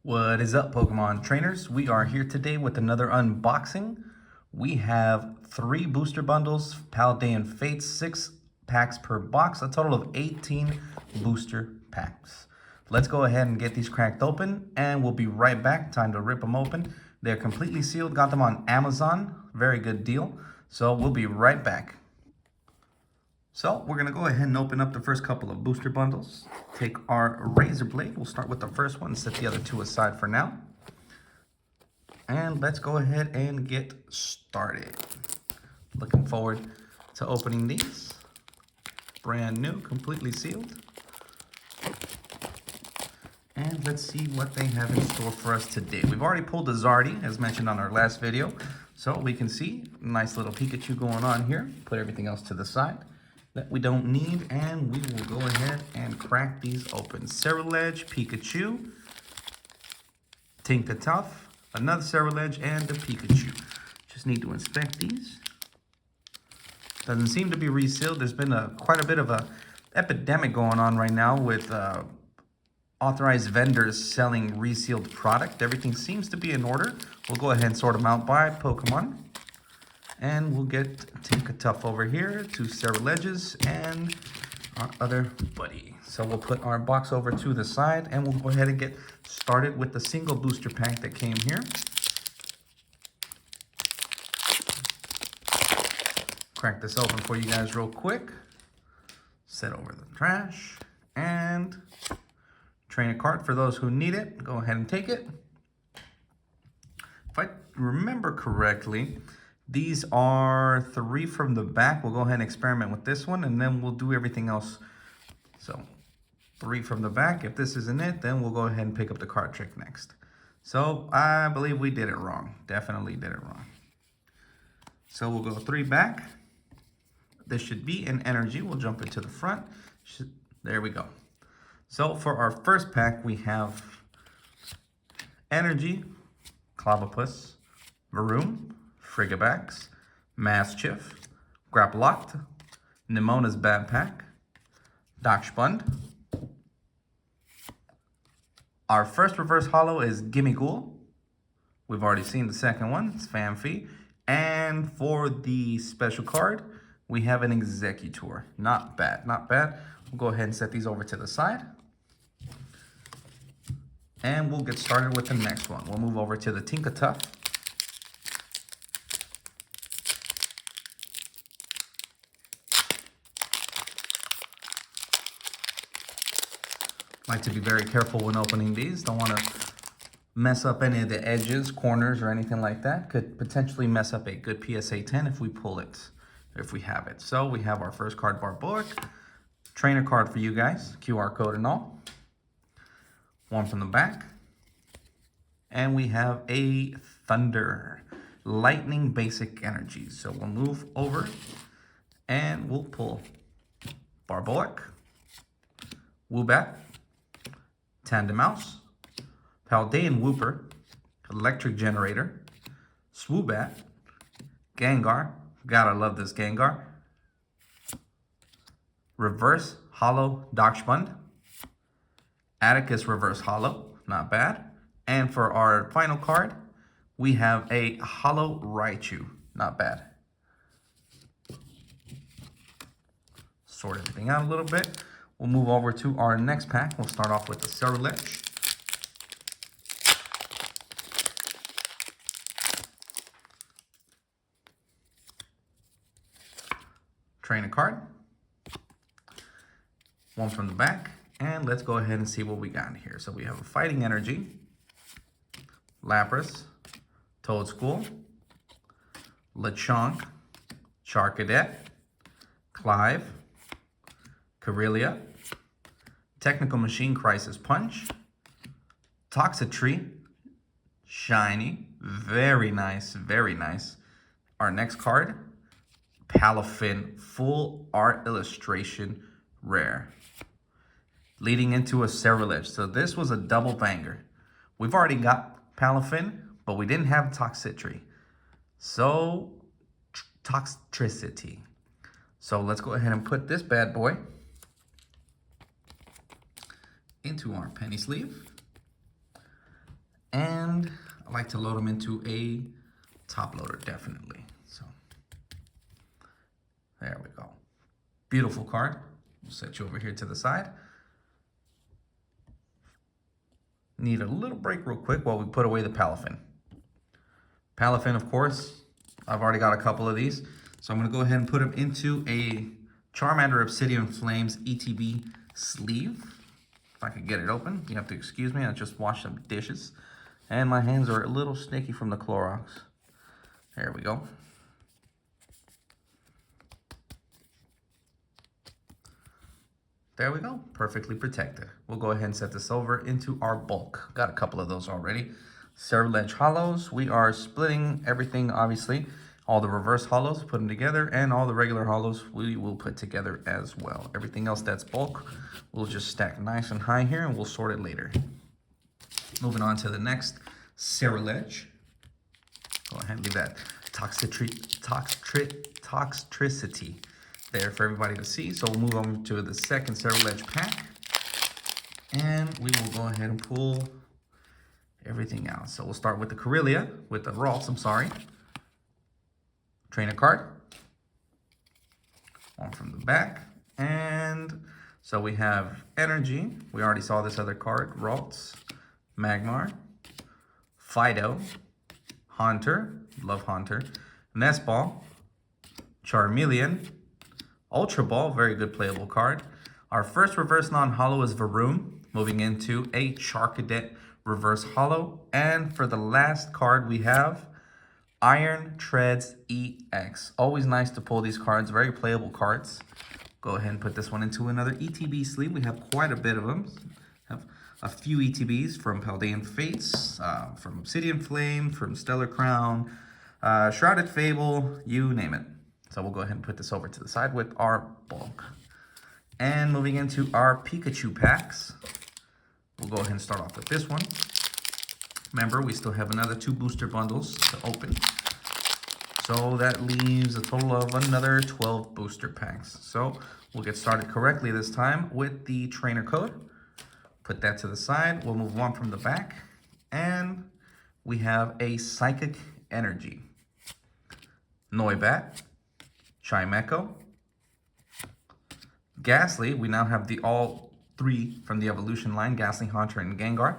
What is up, Pokemon trainers? We are here today with another unboxing. We have 3 booster bundles, Paldean Fates, 6 packs per box, a total of 18 booster packs. Let's go ahead and get these cracked open, and we'll be right back. Time to rip them open. They're completely sealed, got them on Amazon. Very good deal. So we'll be right back. So we're going to go ahead and open up the first couple of booster bundles. Take our razor blade. We'll start with the first one, set the other two aside for now. And let's go ahead and get started. Looking forward to opening these. Brand new, completely sealed. And let's see what they have in store for us today. We've already pulled the Zardy, as mentioned on our last video. So we can see a nice little Pikachu going on here. Put everything else to the side that we don't need, and we will go ahead and crack these open. Cerulege, Pikachu, Tinkatuff, another Cerulege, and a Pikachu. Just need to inspect these. Doesn't seem to be resealed. There's been quite a bit of a epidemic going on right now with authorized vendors selling resealed product. Everything seems to be in order. We'll go ahead and sort them out by Pokemon. And we'll get Tinkatuff over here, 2 Ceruleges, and our other buddy. So we'll put our box over to the side, and we'll go ahead and get started with the single booster pack that came here. Crack this open for you guys real quick. Set over the trash, and trainer card for those who need it. Go ahead and take it. If I remember correctly, these are 3 from the back. We'll go ahead and experiment with this one, and then we'll do everything else. So 3 from the back. If this isn't it, then we'll go ahead and pick up the card trick next. So I believe we did it wrong. Definitely did it wrong. So we'll go 3 back. This should be an energy. We'll jump into the front. There we go. So for our first pack, we have energy, Clobbopus, Varoom, Frigibax, Mastiff, Grapploct, Nemona's Bad Pack, Dachshund. Our first reverse holo is Gimmighoul. We've already seen the second one, it's Phanpy. And for the special card, we have an Exeggutor. Not bad, not bad. We'll go ahead and set these over to the side. And we'll get started with the next one. We'll move over to the Tinkatuff. Like to be very careful when opening these. Don't want to mess up any of the edges, corners, or anything like that. Could potentially mess up a good PSA 10 if we pull it, if we have it. So we have our first card, Barboic. Trainer card for you guys, QR code and all. One from the back. And we have a Thunder, Lightning Basic Energy. So we'll move over and we'll pull Barboic, Woobat, Tandemaus, Paldean Wooper, Electric Generator, Swoobat, Gengar, gotta love this Gengar, Reverse Holo Dachshund, Atticus Reverse Holo, not bad. And for our final card, we have a Holo Raichu, not bad. Sort everything out a little bit. We'll move over to our next pack. We'll start off with the Cerulege. Trainer card. One from the back. And let's go ahead and see what we got here. So we have a Fighting Energy, Lapras, Toedscool, Lechonk, Charcadet, Clive, Corellia, Technical Machine Crisis Punch, Toxtricity, Shiny, very nice, very nice. Our next card, Palafin, Full Art Illustration Rare, leading into a Cerulege. So this was a double banger. We've already got Palafin, but we didn't have Toxtricity. So, Toxtricity. So let's go ahead and put this bad boy into our penny sleeve. like to load them into a top loader, definitely. So there we go. Beautiful card. We'll set you over here to the side. Need a little break real quick while we put away the Palafin. Palafin, of course, I've already got a couple of these. So I'm going to go ahead and put them into a Charmander Obsidian Flames ETB sleeve. If I could get it open, you have to excuse me. I just washed some dishes. And my hands are a little sticky from the Clorox. There we go. There we go, perfectly protected. We'll go ahead and set this over into our bulk. Got a couple of those already. Cerulege Hollows, we are splitting everything, obviously. All the reverse hollows, put them together, and all the regular hollows we will put together as well. Everything else that's bulk, we'll just stack nice and high here, and we'll sort it later. Moving on to the next Cerulege. Go ahead and leave that toxicity there for everybody to see. So we'll move on to the second Cerulege pack, and we will go ahead and pull everything out. So we'll start with the Corellia, with the Ralts, I'm sorry. Trainer card. One from the back. And so we have Energy. We already saw this other card. Ralts, Magmar, Fido, Haunter, love Haunter, Nest Ball, Charmeleon, Ultra Ball, very good playable card. Our first reverse non-holo is Varoom, moving into a Charcadet reverse holo. And for the last card we have Iron Treads EX. Always nice to pull these cards, very playable cards. Go ahead and put this one into another ETB sleeve. We have quite a bit of them. Have a few ETBs from Paldean Fates, from Obsidian Flame, from Stellar Crown, Shrouded Fable, you name it. So we'll go ahead and put this over to the side with our bulk. And moving into our Pikachu packs, we'll go ahead and start off with this one. Remember, we still have another 2 booster bundles to open. So that leaves a total of another 12 booster packs. So we'll get started correctly this time with the trainer code. Put that to the side. We'll move on from the back. And we have a Psychic Energy, Noibat, Chimecho, Ghastly. We now have the all 3 from the evolution line, Ghastly, Haunter, and Gengar.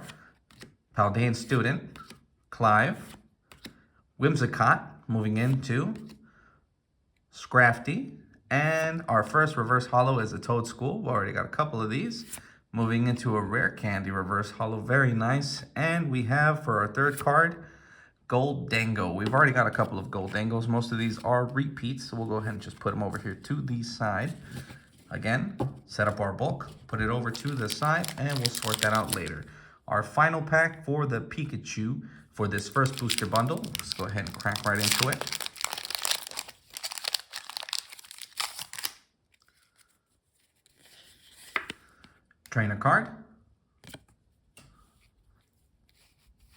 Paldean Student, Clive, Whimsicott, moving into Scrafty, and our first reverse holo is a Toedscool. We've already got a couple of these. Moving into a Rare Candy reverse holo, very nice. And we have for our third card, Goldango. We've already got a couple of Goldangos. Most of these are repeats, so we'll go ahead and just put them over here to the side. Again, set up our bulk, put it over to the side, and we'll sort that out later. Our final pack for the Pikachu for this first booster bundle. Let's go ahead and crack right into it. Trainer card.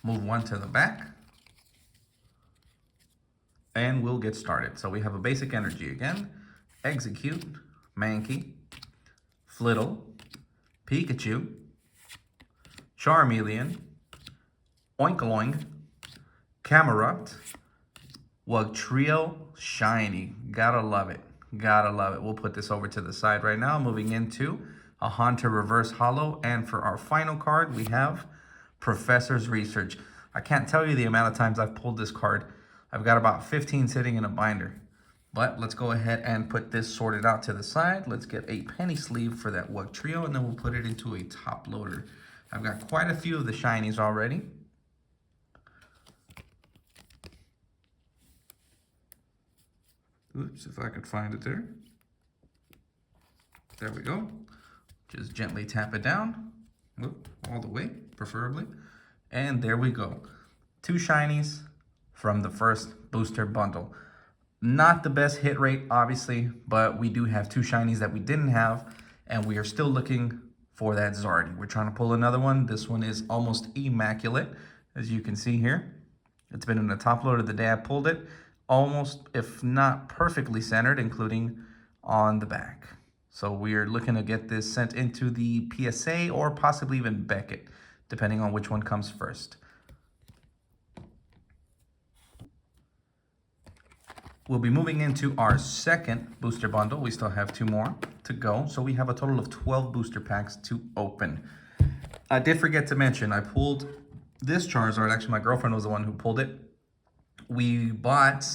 Move one to the back. And we'll get started. So we have a basic energy again. Execute, Mankey, Flittle, Pikachu, Charmeleon, Oinkoloing, Camerupt, Wugtrio Shiny. Gotta love it. Gotta love it. We'll put this over to the side right now. Moving into a Haunter reverse holo. And for our final card, we have Professor's Research. I can't tell you the amount of times I've pulled this card. I've got about 15 sitting in a binder. But let's go ahead and put this sorted out to the side. Let's get a penny sleeve for that Wugtrio, and then we'll put it into a top loader. I've got quite a few of the shinies already. Oops, if I could find it there. There we go. Just gently tap it down. Whoop, all the way, preferably. And there we go. 2 shinies from the first booster bundle. Not the best hit rate, obviously, but we do have 2 shinies that we didn't have, and we are still looking for that Zardy. We're trying to pull another one. This one is almost immaculate, as you can see here. It's been in the top loader the day I pulled it. Almost, if not perfectly centered, including on the back. So we are looking to get this sent into the PSA or possibly even Beckett, depending on which one comes first. We'll be moving into our second booster bundle. We still have 2 more to go. So we have a total of 12 booster packs to open. I did forget to mention, I pulled this Charizard. Actually, my girlfriend was the one who pulled it. We bought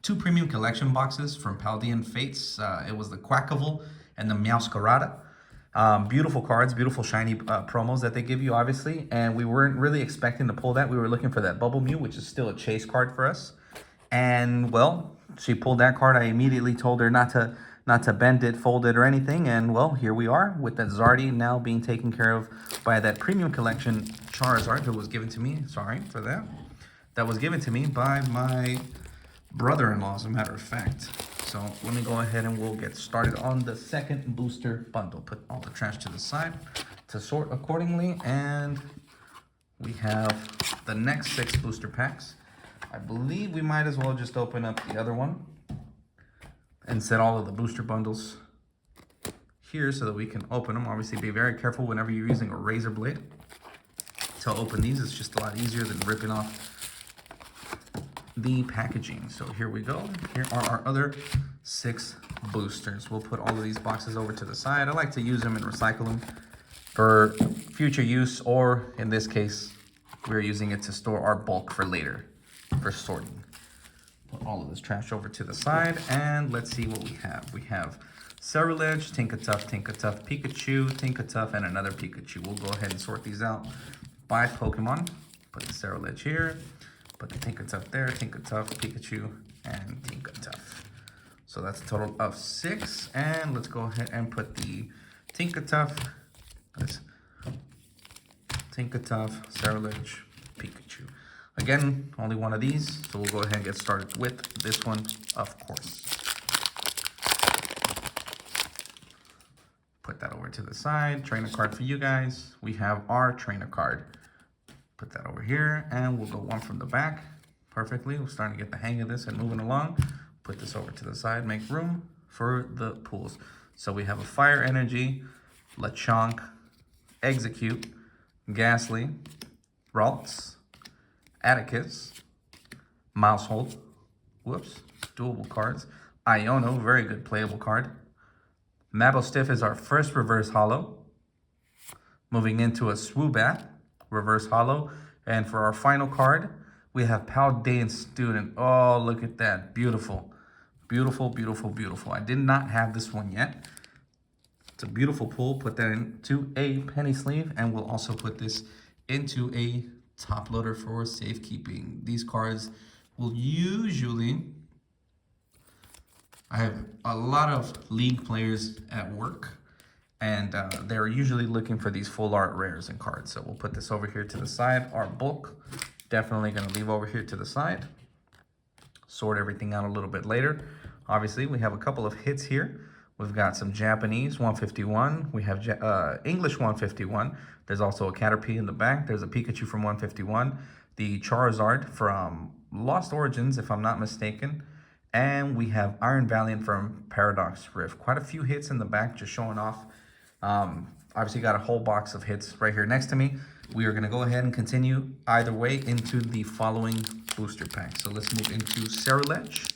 2 premium collection boxes from Paldean Fates. It was the Quackable and the Meowscarada. Beautiful cards, beautiful shiny promos that they give you, obviously. And we weren't really expecting to pull that. We were looking for that Bubble Mew, which is still a chase card for us. And, well, she pulled that card. I immediately told her not to bend it, fold it, or anything. And, well, here we are with that Zardy now being taken care of by that premium collection Charizard who was given to me. Sorry for that. That was given to me by my brother-in-law, as a matter of fact. So let me go ahead and we'll get started on the second booster bundle. Put all the trash to the side to sort accordingly. And we have the next 6 booster packs. I believe we might as well just open up the other one and set all of the booster bundles here so that we can open them. Obviously, be very careful whenever you're using a razor blade to open these. It's just a lot easier than ripping off the packaging. So here we go. Here are our other 6 boosters. We'll put all of these boxes over to the side. I like to use them and recycle them for future use, or in this case, we're using it to store our bulk for later, for sorting. Put all of this trash over to the side, and let's see what we have. We have Ceruledge, Tinkatuff, Pikachu, Tinkatuff, and another Pikachu. We'll go ahead and sort these out by Pokemon. Put the Ceruledge here, put the Tinkatuff there, Tinkatuff, Pikachu, and Tinkatuff. So that's a total of 6, and let's go ahead and put the Tinkatuff, Ceruledge, Pikachu. Again, only one of these, so we'll go ahead and get started with this one, of course. Put that over to the side. Trainer card for you guys. We have our trainer card. Put that over here, and we'll go one from the back perfectly. We're starting to get the hang of this and moving along. Put this over to the side, make room for the pools. So we have a Fire Energy, Lechonk, Execute, Ghastly, Ralts, Atticus, Mousehold, whoops, doable cards, Iono, very good playable card. Mabostiff is our first reverse holo. Moving into a Swoobat, reverse holo. And for our final card, we have Paldean Student. Oh, look at that, beautiful. Beautiful, beautiful, beautiful. I did not have this one yet. It's a beautiful pull. Put that into a penny sleeve, and we'll also put this into a top loader for safekeeping. These cards will usually, I have a lot of league players at work, and they're usually looking for these full art rares and cards. So we'll put this over here to the side. Our bulk, definitely gonna leave over here to the side. Sort everything out a little bit later. Obviously, we have a couple of hits here. We've got some Japanese 151. We have English 151. There's also a Caterpie in the back. There's a Pikachu from 151. The Charizard from Lost Origins, if I'm not mistaken. And we have Iron Valiant from Paradox Rift. Quite a few hits in the back, just showing off. Obviously, got a whole box of hits right here next to me. We are going to go ahead and continue either way into the following booster pack. So let's move into Ceruledge,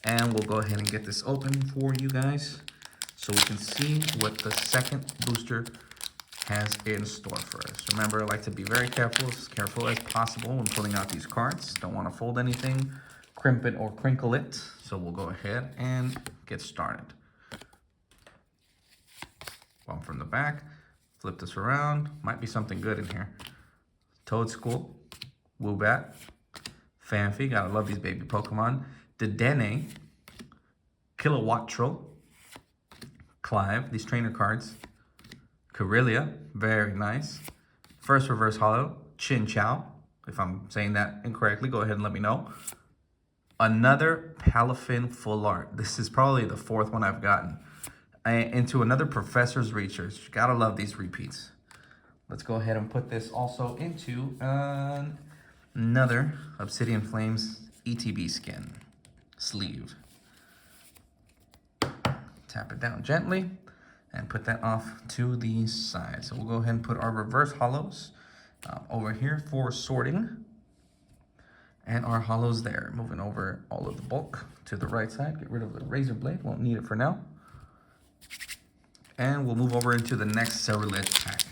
and we'll go ahead and get this open for you guys so we can see what the second booster has in store for us. Remember, I like to be very careful, as careful as possible when pulling out these cards. Don't want to fold anything, crimp it, or crinkle it. So we'll go ahead and get started. One from the back. Flip this around. Might be something good in here. Toedscool, Woobat, Phanpy, gotta love these baby Pokemon. Dedenne, Kilowattrel, Clive, these trainer cards. Corellia, very nice. First reverse holo, Chinchou. If I'm saying that incorrectly, go ahead and let me know. Another Palafin full art. This is probably the 4th one I've gotten. Into another Professor's Research. Gotta love these repeats. Let's go ahead and put this also into another Obsidian Flames ETB skin sleeve. Tap it down gently and put that off to the side. So we'll go ahead and put our reverse holos over here for sorting. And our hollows there. Moving over all of the bulk to the right side. Get rid of the razor blade. Won't need it for now. And we'll move over into the next Cerulege pack.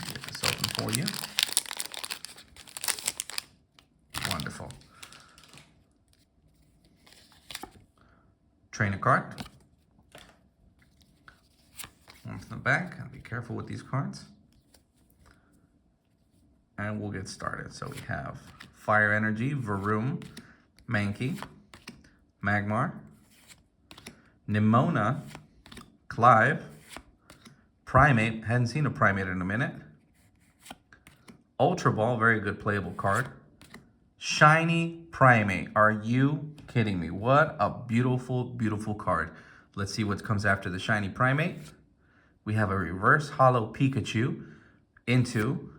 Get this open for you. Wonderful. Trainer card. One from the back. Be careful with these cards. And we'll get started. So we have Fire Energy, Varoom, Mankey, Magmar, Nimona, Clive, Primate, hadn't seen a Primate in a minute, Ultra Ball, very good playable card, Shiny Primate, are you kidding me? What a beautiful, beautiful card. Let's see what comes after the Shiny Primate. We have a Reverse Hollow Pikachu into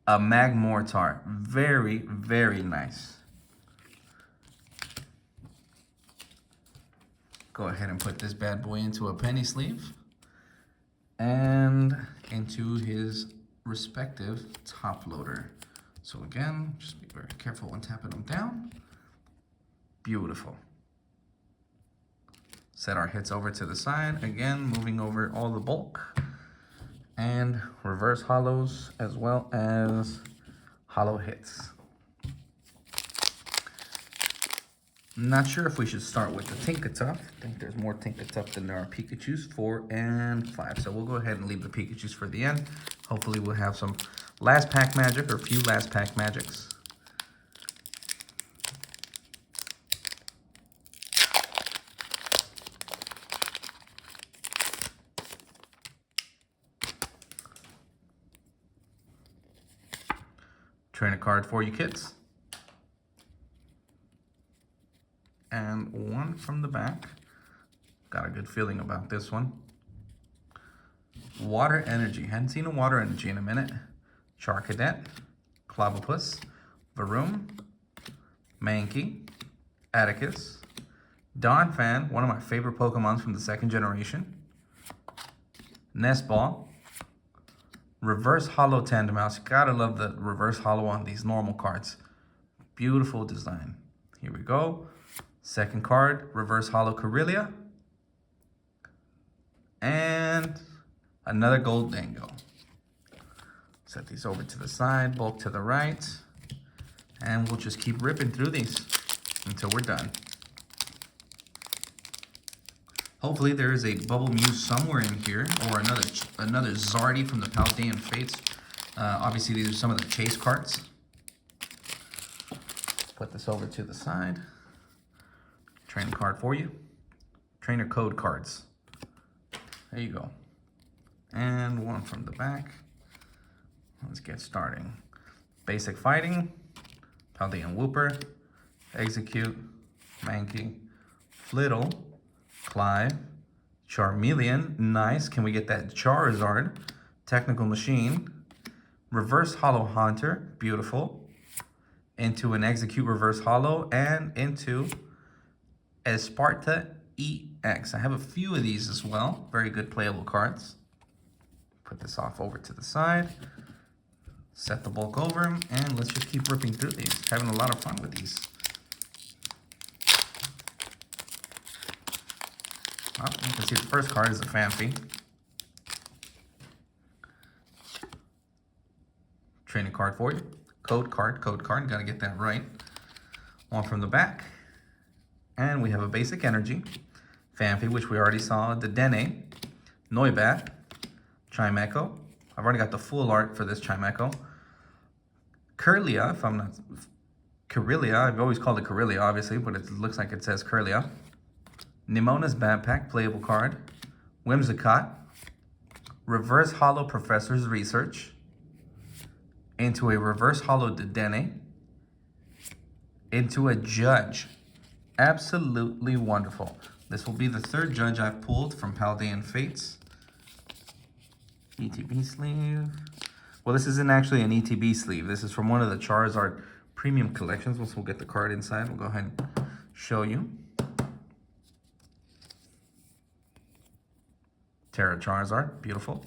a Magmortar, very, very nice. Go ahead and put this bad boy into a penny sleeve and into his respective top loader. So again, just be very careful when tapping them down. Beautiful. Set our hits over to the side. Again, moving over all the bulk and reverse hollows as well as hollow hits. Not sure if we should start with the Tinkaton. I think there's more Tinkaton than there are Pikachus, 4 and 5. So we'll go ahead and leave the Pikachus for the end. Hopefully we'll have some last pack magic or a few last pack magics. Trainer card for you kids. And one from the back. Got a good feeling about this one. Water Energy. Hadn't seen a Water Energy in a minute. Charcadet, Clobbopus, Varoom, Mankey, Atticus, Donphan, one of my favorite Pokemons from the second generation. Nestball, Reverse Hollow Tandemaus. Gotta love the Reverse Hollow on these normal cards. Beautiful design. Here we go. Second card, Reverse Hollow Corellia. And another Goldango. Set these over to the side, bulk to the right. And we'll just keep ripping through these until we're done. Hopefully there is a Bubble Mew somewhere in here, or another Zardy from the Paldean Fates. Obviously these are some of the chase cards. Put this over to the side. Trainer card for you. Trainer code cards. There you go. And one from the back. Let's get starting. Basic Fighting, Paldean Wooper, Execute, Mankey, Flittle, Clive, Charmeleon, nice. Can we get that Charizard? Technical Machine, Reverse Hollow Haunter, beautiful. Into an Execute Reverse Hollow and into Esparta EX. I have a few of these as well. Very good playable cards. Put this off over to the side. Set the bulk over them, and let's just keep ripping through these. Having a lot of fun with these. Well, you can see the first card is a Phanpy. Training card for you. Code card. Gotta get that right. One from the back. And we have a Basic Energy, Phanpy, which we already saw, Dedenne, Noibat, Chimecho. I've already got the full art for this Chimecho. Kirlia, if I'm not... Corellia, I've always called it Corellia, obviously, but it looks like it says Kirlia. Nimona's Backpack, playable card. Whimsicott, Reverse Hollow Professor's Research, into a Reverse Hollow Dedenne, into a Judge. Absolutely wonderful. This will be the third Judge I've pulled from Paldean Fates. ETB sleeve. Well, this isn't actually an ETB sleeve. This is from one of the Charizard premium collections. Once we'll get the card inside, we'll go ahead and show you. Terra Charizard, beautiful.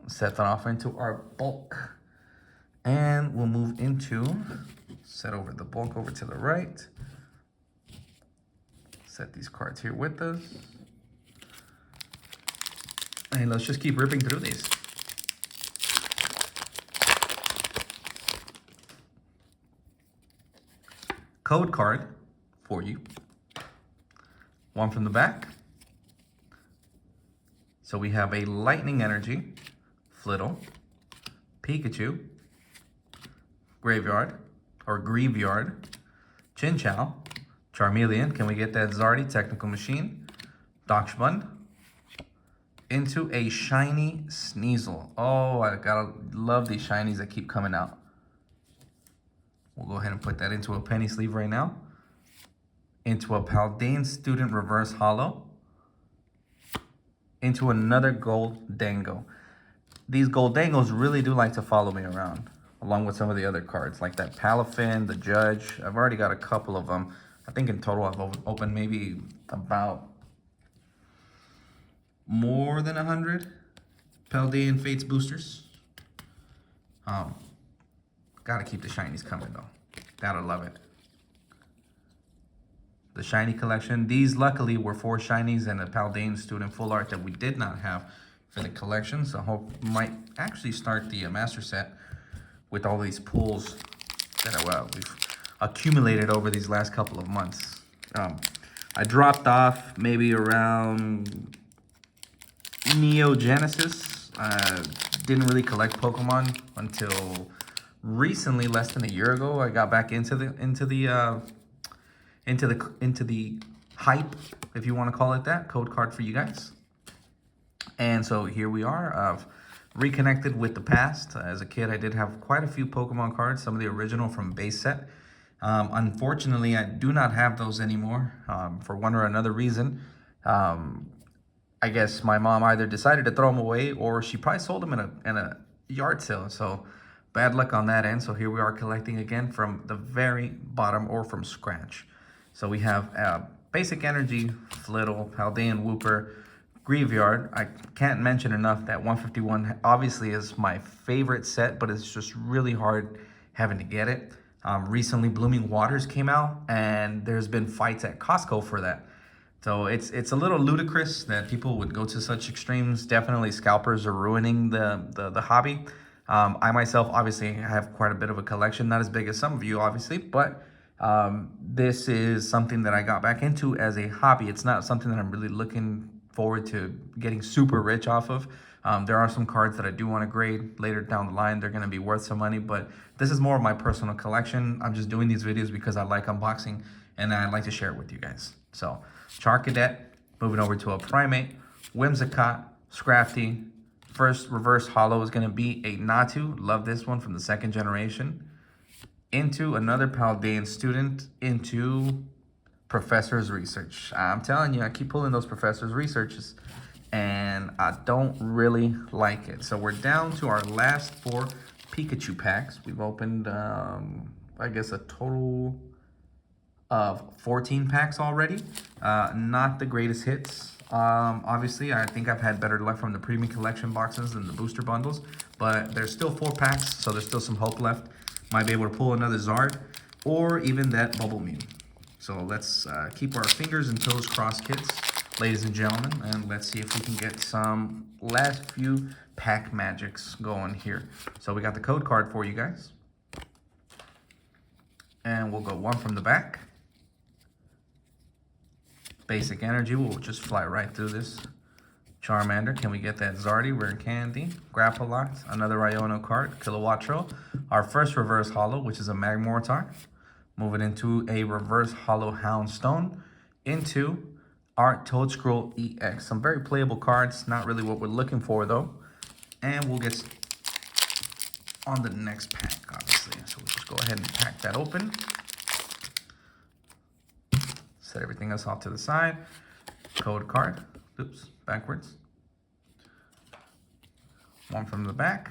Set that off into our bulk. And we'll move into, set over the bulk over to the right. Set these cards here with us. And let's just keep ripping through these. Code card for you. One from the back. So we have a Lightning Energy, Flittle, Pikachu, Graveyard, Chinchou, Charmeleon. Can we get that Zardy, Technical Machine, Dachshund, into a shiny Sneasel. Oh, I gotta love these shinies that keep coming out. We'll go ahead and put that into a penny sleeve right now. Into a Paldean Student Reverse Holo. Into another Goldango. These Goldangos really do like to follow me around, along with some of the other cards, like that Palafin, the Judge. I've already got a couple of them. I think in total I've opened maybe about more than 100 Paldean Fates boosters. Gotta keep the shinies coming though. Gotta love it. The shiny collection. These luckily were 4 shinies and a Paldean Student Full Art that we did not have for the collection. So I hope we might actually start the master set with all these pulls that we've accumulated over these last couple of months. I dropped off maybe around Neo Genesis. Didn't really collect Pokemon until recently, less than a year ago. I got back into the hype, if you want to call it that. Code card for you guys. And so here we are. I've reconnected with the past. As a kid, I did have quite a few Pokemon cards, some of the original from base set. Unfortunately, I do not have those anymore for one or another reason. I guess my mom either decided to throw them away or she probably sold them in a yard sale. So bad luck on that end. So here we are collecting again from the very bottom or from scratch. So we have Basic Energy, Flittle, Paldean Wooper, Graveyard. I can't mention enough that 151 obviously is my favorite set, but it's just really hard having to get it. Recently, Blooming Waters came out, and there's been fights at Costco for that. So it's a little ludicrous that people would go to such extremes. Definitely scalpers are ruining the hobby. I myself obviously have quite a bit of a collection, not as big as some of you obviously, but this is something that I got back into as a hobby. It's not something that I'm really looking forward to getting super rich off of. There are some cards that I do want to grade later down the line. They're going to be worth some money, but this is more of my personal collection. I'm just doing these videos because I like unboxing and I like to share it with you guys. So Charcadet, moving over to a Primate, Whimsicott, Scrafty. First reverse holo is going to be a Natu. Love this one from the 2nd generation. Into another Paldean Student, into Professor's Research. I'm telling you, I keep pulling those Professor's Researches and I don't really like it. So we're down to our last 4 Pikachu packs. We've opened, I guess, a total of 14 packs already. Not the greatest hits. Obviously, I think I've had better luck from the premium collection boxes than the booster bundles, but there's still 4 packs, so there's still some hope left. Might be able to pull another Zard or even that Bubble Mew. So let's keep our fingers and toes crossed, kids, ladies and gentlemen, and let's see if we can get some last few pack magics going here. So we got the code card for you guys. And we'll go 1 from the back. Basic Energy, we'll just fly right through this. Charmander, can we get that Zardy, Rare Candy, Grapploct, another Iono card, Kilowattrel, our first reverse holo, which is a Magmortar. Moving into a reverse holo Houndstone, into our Toedscruel EX. Some very playable cards, not really what we're looking for though. And we'll get on the next pack, obviously. So we'll just go ahead and pack that open. Set everything else off to the side. Code card. Oops, backwards. 1 from the back.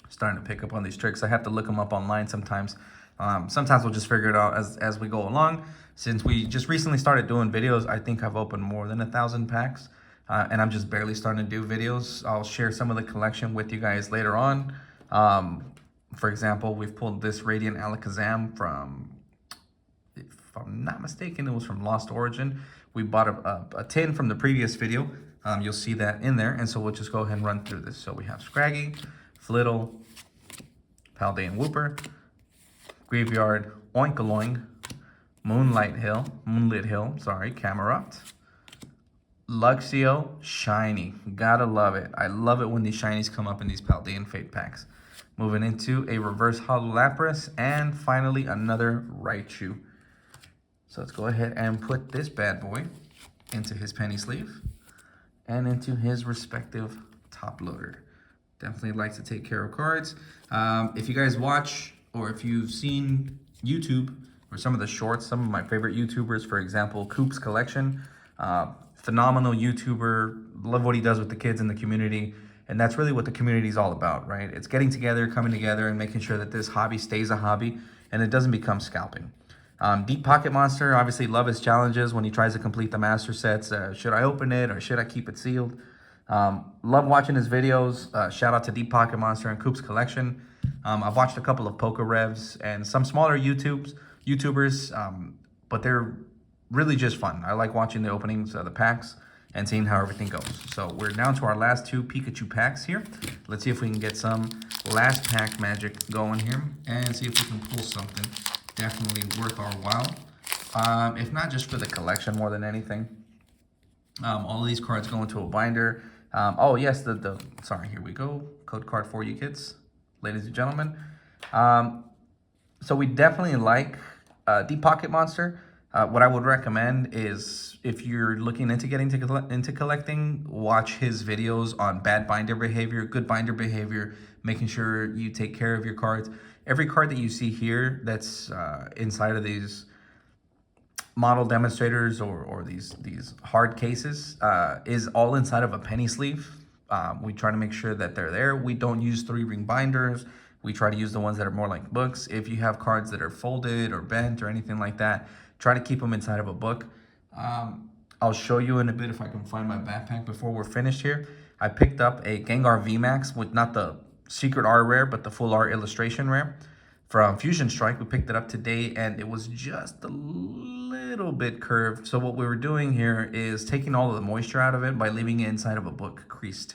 Starting to pick up on these tricks. I have to look them up online sometimes. Sometimes we'll just figure it out as we go along. Since we just recently started doing videos, I think I've opened more than 1,000 packs. And I'm just barely starting to do videos. I'll share some of the collection with you guys later on. For example, we've pulled this Radiant Alakazam from, if I'm not mistaken, it was from Lost Origin. We bought a tin from the previous video. You'll see that in there. And so we'll just go ahead and run through this. So we have Scraggy, Flittle, Paldean Wooper, Graveyard, Oinkoloing, Moonlit Hill, Camerupt, Luxio, Shiny. Gotta love it. I love it when these shinies come up in these Paldean Fate packs. Moving into a reverse Holo Lapras, and finally another Raichu. So let's go ahead and put this bad boy into his penny sleeve and into his respective top loader. Definitely like to take care of cards. If you guys watch, or if you've seen YouTube or some of the shorts, some of my favorite YouTubers, for example, Coop's Collection, phenomenal YouTuber, love what he does with the kids in the community. And that's really what the community is all about, right? It's getting together, coming together, and making sure that this hobby stays a hobby and it doesn't become scalping. Deep Pocket Monster, obviously love his challenges when he tries to complete the master sets. Should I open it or should I keep it sealed? Love watching his videos. Shout out to Deep Pocket Monster and Coop's Collection. I've watched a couple of Poke Revs and some smaller YouTubers, but they're really just fun. I like watching the openings of the packs and seeing how everything goes. So we're down to our last two Pikachu packs here. Let's see if we can get some last pack magic going here and see if we can pull something definitely worth our while. If not just for the collection more than anything. All of these cards go into a binder. Oh yes, sorry, here we go. Code card for you kids, ladies and gentlemen. So we definitely like Deep Pocket Monster. What I would recommend is if you're looking into getting into collecting, watch his videos on bad binder behavior, good binder behavior, making sure you take care of your cards. Every card that you see here that's inside of these model demonstrators or these hard cases is all inside of a penny sleeve. We try to make sure that they're there. We don't use 3-ring binders. We try to use the ones that are more like books. If you have cards that are folded or bent or anything like that, try to keep them inside of a book. I'll show you in a bit if I can find my backpack before we're finished here. I picked up a Gengar VMAX with not the secret R rare, but the full R illustration rare from Fusion Strike. We picked it up today and it was just a little bit curved. So what we were doing here is taking all of the moisture out of it by leaving it inside of a book creased.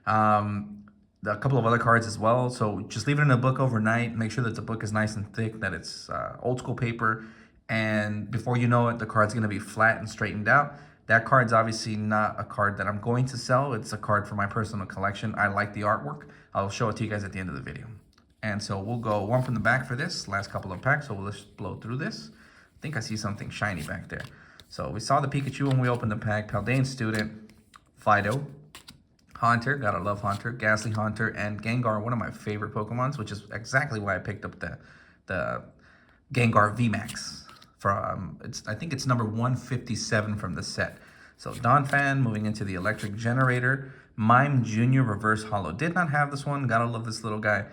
A couple of other cards as well. So just leave it in a book overnight. Make sure that the book is nice and thick, that it's old school paper. And before you know it, the card's going to be flat and straightened out. That card's obviously not a card that I'm going to sell. It's a card for my personal collection. I like the artwork. I'll show it to you guys at the end of the video. And so we'll go one from the back for this last couple of packs. So we'll just blow through this. I think I see something shiny back there. So we saw the Pikachu when we opened the pack. Paldean Student, Fido, Haunter, gotta love Haunter, Ghastly Haunter, and Gengar, one of my favorite Pokemons, which is exactly why I picked up the Gengar VMAX. I think it's number 157 from the set. So Donphan, moving into the Electric Generator, Mime Jr. Reverse Holo. Did not have this one, gotta love this little guy.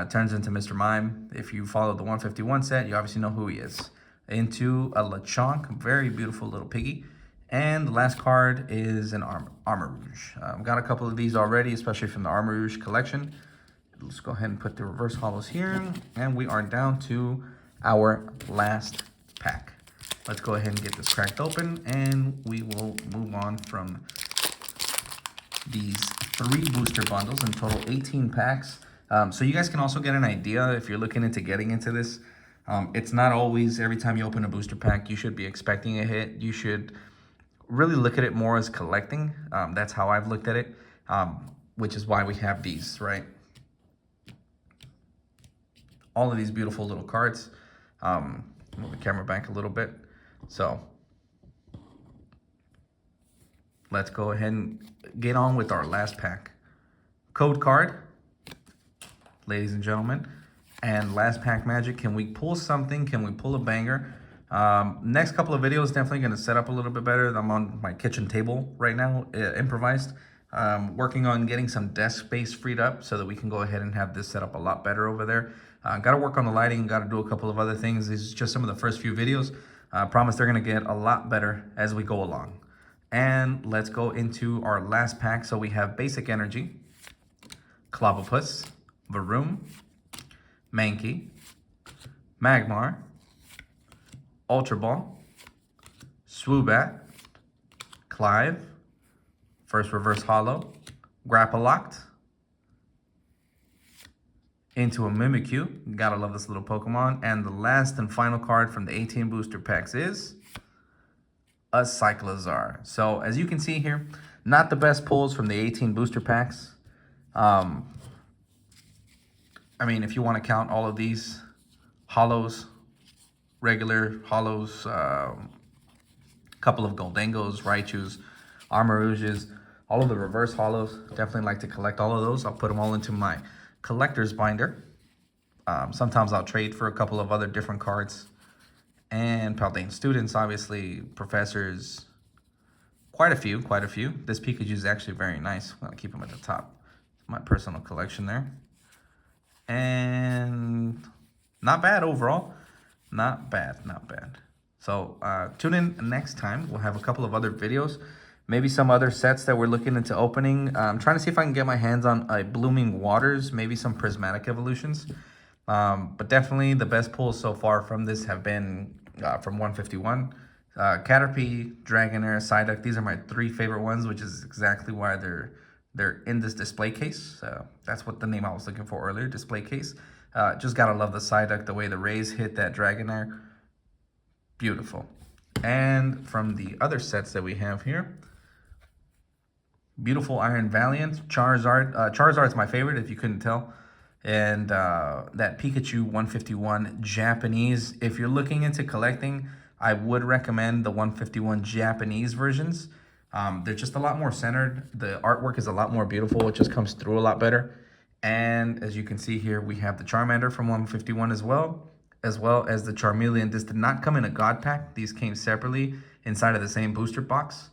Turns into Mr. Mime. If you follow the 151 set, you obviously know who he is. Into a Lechonk, very beautiful little piggy. And the last card is an Armarouge. Got a couple of these already, especially from the Armarouge collection. Let's go ahead and put the reverse holos here. And we are down to our last pack. Let's go ahead and get this cracked open and we will move on from these 3 booster bundles, in total 18 packs. So you guys can also get an idea if you're looking into getting into this. It's not always every time you open a booster pack you should be expecting a hit. You should really look at it more as collecting. That's how I've looked at it, which is why we have these, right? All of these beautiful little cards. Move the camera back a little bit. So let's go ahead and get on with our last pack. Code card, ladies and gentlemen, and last pack magic. Can we pull something? Can we pull a banger? Next couple of videos definitely going to set up a little bit better. I'm on my kitchen table right now, improvised. Working on getting some desk space freed up so that we can go ahead and have this set up a lot better over there. Got to work on the lighting, got to do a couple of other things. These are just some of the first few videos. I promise they're going to get a lot better as we go along. And let's go into our last pack. So we have Basic Energy, Clobbopus, Varoom, Mankey, Magmar, Ultra Ball, Swoobat, Clive, first reverse holo, Grappaloct, into a Mimikyu. Gotta love this little Pokemon. And the last and final card from the 18 booster packs is a Cyclizar. So as you can see here, not the best pulls from the 18 booster packs. I mean, if you want to count all of these holos, regular holos, couple of Goldengos, Raichus, Armarouges, all of the reverse holos. Definitely like to collect all of those. I'll put them all into my collector's binder. Sometimes I'll trade for a couple of other different cards. And Paldean students, obviously, professors, quite a few. This Pikachu is actually very nice. I'm gonna keep him at the top. My personal collection there. And not bad overall. Not bad. So tune in next time. We'll have a couple of other videos. Maybe some other sets that we're looking into opening. I'm trying to see if I can get my hands on a Blooming Waters, maybe some Prismatic Evolutions. But definitely the best pulls so far from this have been from 151. Caterpie, Dragonair, Psyduck. These are my 3 favorite ones, which is exactly why they're in this display case. That's what the name I was looking for earlier, display case. Just gotta love the Psyduck, the way the rays hit that Dragonair. Beautiful. And from the other sets that we have here, beautiful Iron Valiant, Charizard. Charizard's my favorite, if you couldn't tell. And that Pikachu 151 Japanese. If you're looking into collecting, I would recommend the 151 Japanese versions. They're just a lot more centered. The artwork is a lot more beautiful. It just comes through a lot better. And as you can see here, we have the Charmander from 151 as well as the Charmeleon. This did not come in a God Pack. These came separately inside of the same booster box.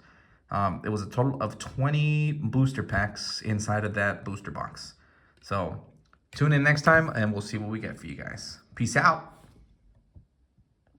It was a total of 20 booster packs inside of that booster box. So tune in next time and we'll see what we get for you guys. Peace out.